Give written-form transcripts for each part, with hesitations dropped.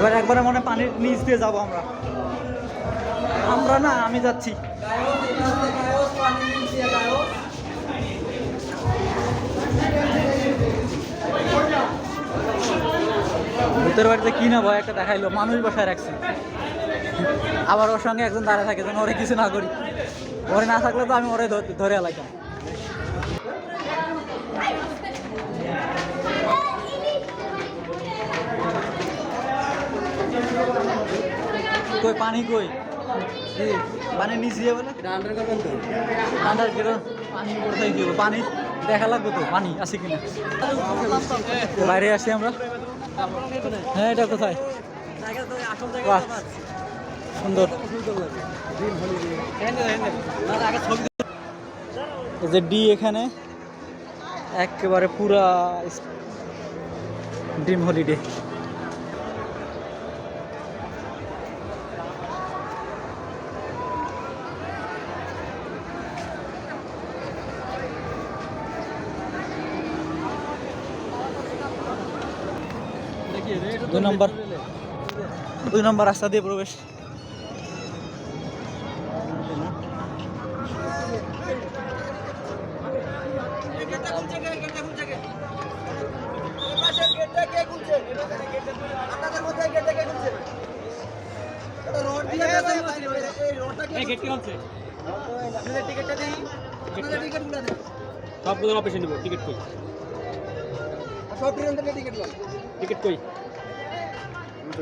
এবার একবারে মনে পানির নিচ দিয়ে যাবো আমরা। আমরা না, আমি যাচ্ছি। ভূতের বাড়িতে কি না ভয় একটা দেখাইলো, মানুষ বসায় রাখছে। আবার ওর সঙ্গে একজন দাঁড়ায় থাকে যেন ওরে কিছু না করি। ওরে না থাকলে তো আমি ওরে ধরে এলাইতাম। কই পানি কই? পানি নিচে দিয়ে বলে পানি কোথায় দিব? পানি দেখা লাগবে তো, পানি আছে কিনা। বাইরে আসছি আমরা। হ্যাঁ, এটা কোথায়? বাহ, সুন্দর। এই যে ডি, এখানে একেবারে পুরা ড্রিম হলিডে। 2 নম্বর রাস্তা দিয়ে প্রবেশ। সবগুলো অফিসে নেব। টিকিট কই? টিকিট কই?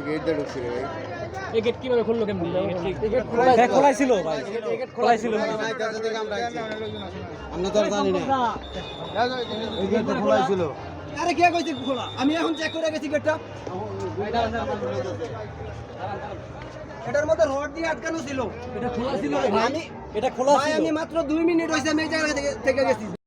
গেট দিয়ে ঢুকছি রে ভাই। এই গেট কিভাবে খুললো? কেমনি খোলাই ছিল ভাই, খোলাই ছিল। আমরা তো আর জানি না। এই গেট খোলাই ছিল। আরে কে কইছে খোলা? আমি এখন চেক করে গেছি গেটটা। এটার মধ্যে রড দিয়ে আটকানো ছিল। এটা খোলা ছিল ভাই, এটা খোলা ছিল। আমি মাত্র 2 মিনিট হইছে আমি এই জায়গা থেকে গেছি।